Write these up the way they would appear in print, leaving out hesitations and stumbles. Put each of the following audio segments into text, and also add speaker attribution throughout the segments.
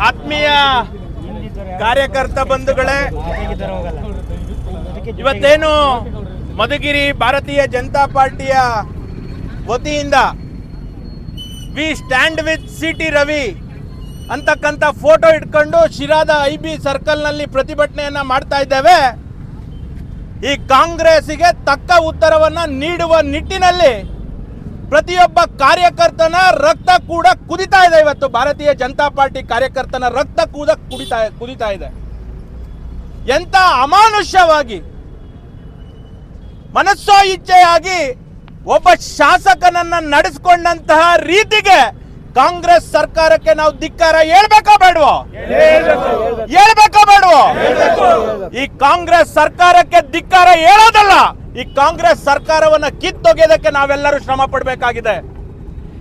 Speaker 1: ಆತ್ಮೀಯ ಕಾರ್ಯಕರ್ತ ಬಂಧುಗಳೇ, ಇವತ್ತೇನು ಮಧುಗಿರಿ ಭಾರತೀಯ ಜನತಾ ಪಾರ್ಟಿಯ ವತಿಯಿಂದ we stand with C T Ravi ಅಂತಕ್ಕಂಥ ಫೋಟೋ ಇಟ್ಕೊಂಡು ಶಿರಾದ IB ಸರ್ಕಲ್ನಲ್ಲಿ ಪ್ರತಿಭಟನೆಯನ್ನ ಮಾಡ್ತಾ ಇದ್ದೇವೆ. ಈ ಕಾಂಗ್ರೆಸ್ಸಿಗೆ ತಕ್ಕ ಉತ್ತರವನ್ನ ನೀಡುವ ನಿಟ್ಟಿನಲ್ಲಿ ಪ್ರತಿಯೊಬ್ಬ ಕಾರ್ಯಕರ್ತನ ರಕ್ತ ಕೂಡ ಕುದಿತಾ ಇದೆ. ಇವತ್ತು ಭಾರತೀಯ ಜನತಾ ಪಾರ್ಟಿ ಕಾರ್ಯಕರ್ತನ ರಕ್ತ ಕೂಡ ಕುದಿತಾ ಇದೆ. ಎಂತ ಅಮಾನುಷ್ಯವಾಗಿ ಮನಸ್ಸೋ ಇಚ್ಛೆಯಾಗಿ ಒಬ್ಬ ಶಾಸಕನನ್ನ ನಡೆಸಿಕೊಂಡಂತಹ ರೀತಿಗೆ ಕಾಂಗ್ರೆಸ್ ಸರ್ಕಾರಕ್ಕೆ ನಾವು ಧಿಕ್ಕಾರ ಹೇಳ್ಬೇಕೋ ಬೇಡವೋ? ಈ ಕಾಂಗ್ರೆಸ್ ಸರ್ಕಾರಕ್ಕೆ ಧಿಕ್ಕಾರ ಹೇಳೋದಲ್ಲ, ಈ ಕಾಂಗ್ರೆಸ್ ಸರ್ಕಾರವನ್ನ ಕಿತ್ತೊಗೆಯೋದಕ್ಕೆ ನಾವೆಲ್ಲರೂ ಶ್ರಮ ಪಡಬೇಕಾಗಿದೆ.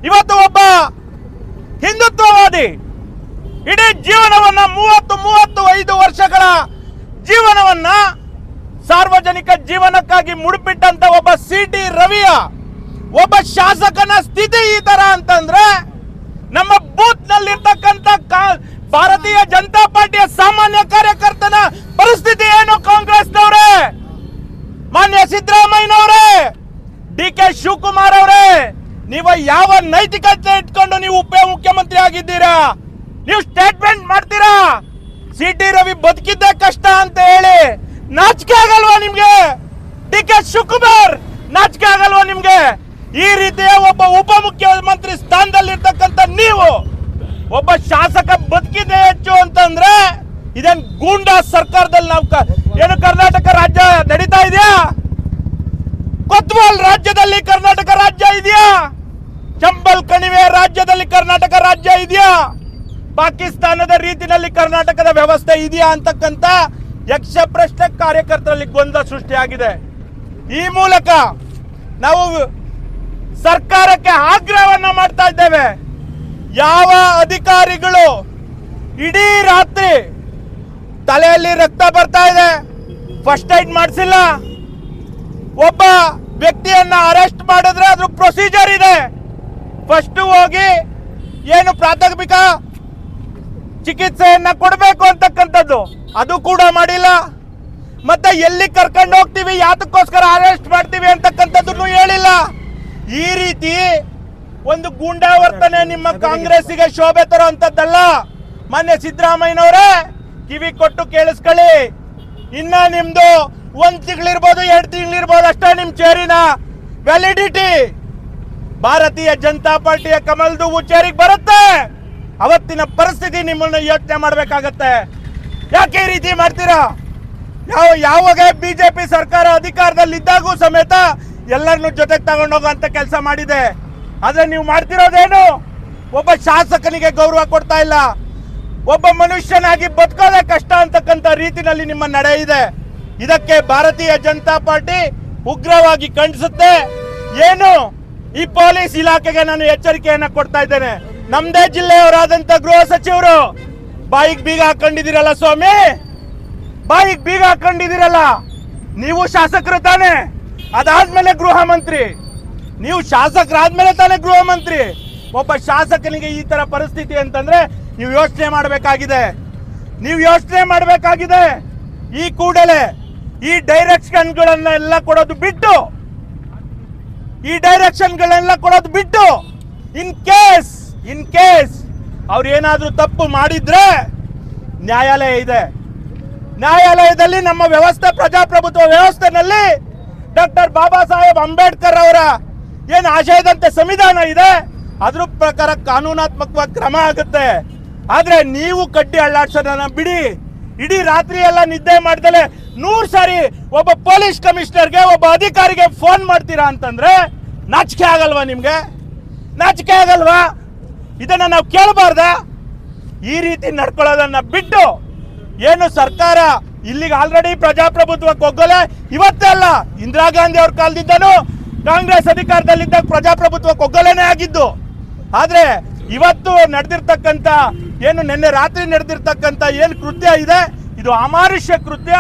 Speaker 1: ಇವತ್ತು ಒಬ್ಬ ಹಿಂದುತ್ವವಾದಿ ಇಡೀ ಜೀವನವನ್ನ 35 ವರ್ಷಗಳ ಜೀವನವನ್ನ ಸಾರ್ವಜನಿಕ ಜೀವನಕ್ಕಾಗಿ ಮುಡುಪಿಟ್ಟಂತ ಒಬ್ಬ CT ರವಿಯ ಒಬ್ಬ ಶಾಸಕನ ಸ್ಥಿತಿ ಈ ತರ ಅಂತಂದ್ರೆ ನಮ್ಮ ಬೂತ್ ನಲ್ಲಿರ್ತಕ್ಕಂಥ ಭಾರತೀಯ ಜನತಾ ಪಾರ್ಟಿಯ ಸಾಮಾನ್ಯ ಕಾರ್ಯಕರ್ತನ ಪರಿಸ್ಥಿತಿ ಏನು? ಕಾಂಗ್ರೆಸ್ನವರೇ, ಮಾನ್ಯ ಸಿದ್ದರಾಮಯ್ಯನವರೇ, DK ಶಿವಕುಮಾರ್ ಅವರೇ, ನೀವು ಯಾವ ನೈತಿಕತೆ ಇಟ್ಕೊಂಡು ನೀವು ಉಪಮುಖ್ಯಮಂತ್ರಿ ಆಗಿದ್ದೀರಾ? ನೀವು ಸ್ಟೇಟ್ಮೆಂಟ್ ಮಾಡ್ತೀರಾ CT ರವಿ ಬದುಕಿದ್ದೇ ಕಷ್ಟ ಅಂತ ಹೇಳಿ? ನಾಚಿಕೆ ಆಗಲ್ವಾ ನಿಮ್ಗೆ? DK ಶಿವಕುಮಾರ್, ನಾಚಿಕೆ ಆಗಲ್ವಾ ನಿಮ್ಗೆ? ಈ ರೀತಿಯ ಒಬ್ಬ ಉಪಮುಖ್ಯಮಂತ್ರಿ ಸ್ಥಾನದಲ್ಲಿರ್ತಕ್ಕಂಥ ನೀವು ಒಬ್ಬ ಶಾಸಕ ಬದುಕಿದೆ ಹೆಚ್ಚು ಅಂತಂದ್ರೆ ಇದೇನ್ ಗೂಂಡಾ ಸರ್ಕಾರದಲ್ಲಿ ನಾವು ಏನು ಕರ್ನಾಟಕ ರಾಜ್ಯ ನಡೀತಾ ಇದೆಯಾ? ಕೊತ್ವಾಲ್ ರಾಜ್ಯದಲ್ಲಿ ಕರ್ನಾಟಕ ರಾಜ್ಯ ಇದೆಯಾ? ಚಂಬಲ್ ಕಣಿವೆ ರಾಜ್ಯದಲ್ಲಿ ಕರ್ನಾಟಕ ರಾಜ್ಯ ಇದೆಯಾ? ಪಾಕಿಸ್ತಾನದ ರೀತಿಯಲ್ಲಿ ಕರ್ನಾಟಕದ ವ್ಯವಸ್ಥೆ ಇದೆಯಾ ಅಂತಕ್ಕಂಥ ಯಕ್ಷ ಪ್ರಶ್ನೆ ಕಾರ್ಯಕರ್ತರಲ್ಲಿ ಗೊಂದಲ ಸೃಷ್ಟಿಯಾಗಿದೆ. ಈ ಮೂಲಕ ನಾವು ಸರ್ಕಾರಕ್ಕೆ ಆಗ್ರಹವನ್ನ ಮಾಡ್ತಾ ಇದ್ದೇವೆ. ಯಾವ ಅಧಿಕಾರಿಗಳು ಇಡೀ ರಾತ್ರಿ ತಲೆಯಲ್ಲಿ ರಕ್ತ ಬರ್ತಾ ಇದೆ, ಫಸ್ಟ್ ಏಡ್ ಮಾಡಿಸಿಲ್ಲ, ಒಬ್ಬ ವ್ಯಕ್ತಿಯನ್ನ ಅರೆಸ್ಟ್ ಮಾಡಿದ್ರೆ ಅದ್ರ ಪ್ರೊಸೀಜರ್ ಇದೆ, ಫಸ್ಟ್ ಹೋಗಿ ಏನು ಪ್ರಾಥಮಿಕ ಚಿಕಿತ್ಸೆಯನ್ನ ಕೊಡಬೇಕು ಅಂತಕ್ಕಂಥದ್ದು ಅದು ಕೂಡ ಮಾಡಿಲ್ಲ. ಮತ್ತೆ ಎಲ್ಲಿ ಕರ್ಕೊಂಡು ಹೋಗ್ತೀವಿ, ಯಾತಕ್ಕೋಸ್ಕರ ಅರೆಸ್ಟ್ ಮಾಡ್ತೀವಿ ಅಂತಕ್ಕಂಥದ್ದನ್ನು ಹೇಳಿಲ್ಲ. ಈ ರೀತಿ ಒಂದು ಗೂಂಡಾವರ್ತನೆ ನಿಮ್ಮ ಕಾಂಗ್ರೆಸ್ಸಿಗೆ ಶೋಭೆ ತರುವಂತದ್ದಲ್ಲ. ಮಾನ್ಯ ಸಿದ್ದರಾಮಯ್ಯನವರೇ, ಕಿವಿ ಕೊಟ್ಟು ಕೇಳಿಸ್ಕೊಳ್ಳಿ. ಇನ್ನ ನಿಮ್ದು 1 ತಿಂಗಳಿರ್ಬೋದು, 2 ತಿಂಗಳಿರ್ಬೋದು ಅಷ್ಟೇ ನಿಮ್ ಚೇರಿನ ವ್ಯಾಲಿಡಿಟಿ. ಭಾರತೀಯ ಜನತಾ ಪಾರ್ಟಿಯ ಕಮಲ್ದು ಚೇರಿಗೆ ಬರುತ್ತೆ, ಅವತ್ತಿನ ಪರಿಸ್ಥಿತಿ ನಿಮ್ಮನ್ನ ಯೋಚನೆ ಮಾಡ್ಬೇಕಾಗತ್ತೆ. ಯಾಕೆ ಈ ರೀತಿ ಮಾಡ್ತೀರಾ? ಯಾವಾಗ ಬಿಜೆಪಿ ಸರ್ಕಾರ ಅಧಿಕಾರದಲ್ಲಿದ್ದಾಗೂ ಸಮೇತ ಎಲ್ಲರನ್ನು ಜೊತೆಗೆ ತಗೊಂಡೋಗುವಂತ ಕೆಲಸ ಮಾಡಿದೆ. ಆದ್ರೆ ನೀವು ಮಾಡ್ತಿರೋದೇನು? ಒಬ್ಬ ಶಾಸಕನಿಗೆ ಗೌರವ ಕೊಡ್ತಾ ಇಲ್ಲ, ಒಬ್ಬ ಮನುಷ್ಯನಾಗಿ ಬದುಕೋದೇ ಕಷ್ಟ ಅಂತಕ್ಕಂಥ ರೀತಿಯಲ್ಲಿ ನಿಮ್ಮ ನಡೆ ಇದೆ. ಇದಕ್ಕೆ ಭಾರತೀಯ ಜನತಾ ಪಾರ್ಟಿ ಉಗ್ರವಾಗಿ ಖಂಡಿಸುತ್ತೆ. ಏನು ಈ ಪೊಲೀಸ್ ಇಲಾಖೆಗೆ ನಾನು ಎಚ್ಚರಿಕೆಯನ್ನ ಕೊಡ್ತಾ ಇದ್ದೇನೆ. ನಮ್ದೇ ಜಿಲ್ಲೆಯವರಾದಂತ ಗೃಹ ಸಚಿವರು ಬಾಯಿಗೆ ಬೀಗ ಹಾಕೊಂಡಿದ್ದೀರಲ್ಲ ಸ್ವಾಮಿ, ಬಾಯಿಗೆ ಬೀಗ ಹಾಕೊಂಡಿದ್ದೀರಲ್ಲ. ನೀವು ಶಾಸಕರು ತಾನೆ, ಅದಾದ್ಮೇಲೆ ಗೃಹ ಮಂತ್ರಿ. ನೀವು ಶಾಸಕರಾದ್ಮೇಲೆ ತಾನೇ ಗೃಹ ಮಂತ್ರಿ. ಒಬ್ಬ ಶಾಸಕನಿಗೆ ಈ ತರ ಪರಿಸ್ಥಿತಿ ಅಂತಂದ್ರೆ ನೀವು ಯೋಚನೆ ಮಾಡಬೇಕಾಗಿದೆ. ಈ ಕೂಡಲೇ ಈ ಡೈರೆಕ್ಷನ್ಗಳನ್ನೆಲ್ಲ ಕೊಡೋದು ಬಿಟ್ಟು ಇನ್ ಕೇಸ್ ಅವ್ರು ಏನಾದ್ರೂ ತಪ್ಪು ಮಾಡಿದ್ರೆ ನ್ಯಾಯಾಲಯ ಇದೆ. ನ್ಯಾಯಾಲಯದಲ್ಲಿ ನಮ್ಮ ವ್ಯವಸ್ಥೆ, ಪ್ರಜಾಪ್ರಭುತ್ವ ವ್ಯವಸ್ಥೆನಲ್ಲಿ ಡಾಕ್ಟರ್ ಬಾಬಾ ಸಾಹೇಬ್ ಅಂಬೇಡ್ಕರ್ ಅವರ ಏನು ಆಶಯದಂತೆ ಸಂವಿಧಾನ ಇದೆ, ಅದ್ರ ಪ್ರಕಾರ ಕಾನೂನಾತ್ಮಕವಾಗಿ ಕ್ರಮ ಆಗುತ್ತೆ. ಆದ್ರೆ ನೀವು ಕಡ್ಡಿ ಅಳ್ಳಾಡ್ಸೋದನ್ನ ಬಿಡಿ. ಇಡೀ ರಾತ್ರಿ ಎಲ್ಲ ನಿದ್ದೆ ಮಾಡ್ದಲೆ 100 ಸಾರಿ ಒಬ್ಬ ಪೊಲೀಸ್ ಕಮಿಷನರ್ಗೆ, ಒಬ್ಬ ಅಧಿಕಾರಿಗೆ ಫೋನ್ ಮಾಡ್ತೀರಾ ಅಂತಂದ್ರೆ ನಾಚಿಕೆ ಆಗಲ್ವಾ ನಿಮ್ಗೆ? ನಾಚಿಕೆ ಆಗಲ್ವಾ? ಇದನ್ನ ನಾವು ಕೇಳಬಾರ್ದ? ಈ ರೀತಿ ನಡ್ಕೊಳ್ಳೋದನ್ನ ಬಿಟ್ಟು ಏನು ಸರ್ಕಾರ ಇಲ್ಲಿಗೆ ಆಲ್ರೆಡಿ ಪ್ರಜಾಪ್ರಭುತ್ವಕ್ಕೆ ಹೋಗಲ್ಲ. ಇವತ್ತೇ ಅಲ್ಲ, ಇಂದಿರಾ ಗಾಂಧಿ ಅವ್ರ ಕಾಲದಿಂದನೂ ಕಾಂಗ್ರೆಸ್ ಅಧಿಕಾರದಲ್ಲಿದ್ದಾಗ ಪ್ರಜಾಪ್ರಭುತ್ವಕ್ಕೆ ಹೋಗಲೇನೆ ಆಗಿದ್ದು. ಆದ್ರೆ ಇವತ್ತು ನಡೆದಿರ್ತಕ್ಕಂಥ ಏನು ನಿನ್ನೆ ರಾತ್ರಿ ನಡೆದಿರ್ತಕ್ಕಂಥ ಏನು ಕೃತ್ಯ ಇದೆ, ಇದು ಅಮಾನುಷ್ಯ ಕೃತ್ಯ.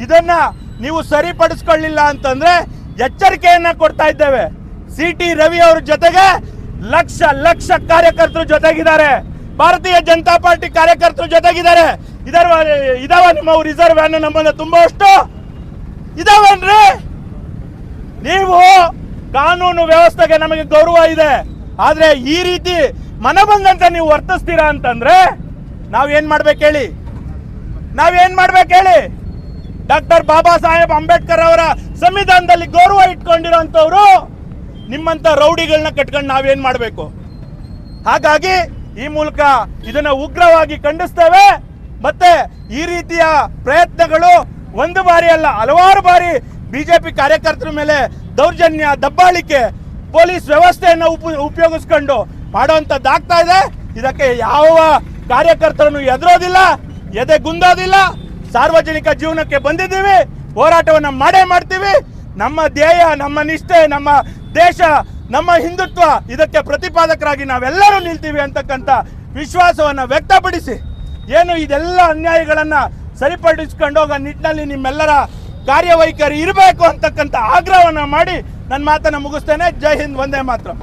Speaker 1: ಇದನ್ನ ನೀವು ಸರಿಪಡಿಸ್ಕೊಳ್ಳಿಲ್ಲ ಅಂತಂದ್ರೆ ಎಚ್ಚರಿಕೆಯನ್ನ ಕೊಡ್ತಾ ಇದ್ದೇವೆ. CT ರವಿ ಅವ್ರ ಜೊತೆಗೆ ಲಕ್ಷ ಕಾರ್ಯಕರ್ತರು ಜೊತೆಗಿದ್ದಾರೆ. ಭಾರತೀಯ ಜನತಾ ಪಾರ್ಟಿ ಕಾರ್ಯಕರ್ತರು ಜೊತೆಗಿದ್ದಾರೆ. ಇದಾವ ನಿಮ್ಮ ರಿಸರ್ವ್ ವ್ಯಾನ್ ನಮ್ಮನ್ನ ತುಂಬುವಷ್ಟು ಇದಾವನ್ರಿ? ನೀವು ಕಾನೂನು ವ್ಯವಸ್ಥೆಗೆ ನಮಗೆ ಗೌರವ ಇದೆ, ಆದ್ರೆ ಈ ರೀತಿ ಮನಬಂದಂತೆ ನೀವು ವರ್ತಿಸ್ತೀರಾ ಅಂತಂದ್ರೆ ನಾವೇನ್ ಮಾಡ್ಬೇಕು ಹೇಳಿ? ಡಾಕ್ಟರ್ ಬಾಬಾ ಸಾಹೇಬ್ ಅಂಬೇಡ್ಕರ್ ಅವರ ಸಂವಿಧಾನದಲ್ಲಿ ಗೌರವ ಇಟ್ಕೊಂಡಿರೋಂಥವ್ರು ನಿಮ್ಮಂತ ರೌಡಿಗಳನ್ನ ಕಟ್ಕೊಂಡು ನಾವೇನ್ ಮಾಡ್ಬೇಕು? ಹಾಗಾಗಿ ಈ ಮೂಲಕ ಇದನ್ನ ಉಗ್ರವಾಗಿ ಖಂಡಿಸ್ತೇವೆ. ಮತ್ತೆ ಈ ರೀತಿಯ ಪ್ರಯತ್ನಗಳು ಒಂದು ಬಾರಿ ಅಲ್ಲ, ಹಲವಾರು ಬಾರಿ ಬಿಜೆಪಿ ಕಾರ್ಯಕರ್ತರ ಮೇಲೆ ದೌರ್ಜನ್ಯ, ದಬ್ಬಾಳಿಕೆ, ಪೊಲೀಸ್ ವ್ಯವಸ್ಥೆಯನ್ನು ಉಪಯೋಗಿಸ್ಕೊಂಡು ಮಾಡುವಂತದ್ದಾಗ್ತಾ ಇದೆ. ಇದಕ್ಕೆ ಯಾವ ಕಾರ್ಯಕರ್ತರನ್ನು ಎದುರೋದಿಲ್ಲ, ಎದೆಗುಂದೋದಿಲ್ಲ. ಸಾರ್ವಜನಿಕ ಜೀವನಕ್ಕೆ ಬಂದಿದ್ದೀವಿ, ಹೋರಾಟವನ್ನು ಮಾಡೇ ಮಾಡ್ತೀವಿ. ನಮ್ಮ ಧ್ಯೇಯ, ನಮ್ಮ ನಿಷ್ಠೆ, ನಮ್ಮ ದೇಶ, ನಮ್ಮ ಹಿಂದುತ್ವ, ಇದಕ್ಕೆ ಪ್ರತಿಪಾದಕರಾಗಿ ನಾವೆಲ್ಲರೂ ನಿಲ್ತೀವಿ ಅಂತಕ್ಕಂಥ ವಿಶ್ವಾಸವನ್ನು ವ್ಯಕ್ತಪಡಿಸಿ ಏನು ಇದೆಲ್ಲ ಅನ್ಯಾಯಗಳನ್ನ ಸರಿಪಡಿಸ್ಕೊಂಡು ಹೋಗೋ ನಿಟ್ಟಿನಲ್ಲಿ ನಿಮ್ಮೆಲ್ಲರ ಕಾರ್ಯವೈಖರಿ ಇರಬೇಕು ಅಂತಕ್ಕಂಥ ಆಗ್ರಹವನ್ನು ಮಾಡಿ ನನ್ನ ಮಾತನ್ನು ಮುಗಿಸ್ತೇನೆ. ಜೈ ಹಿಂದ್, ವಂದೇ ಮಾತರಂ.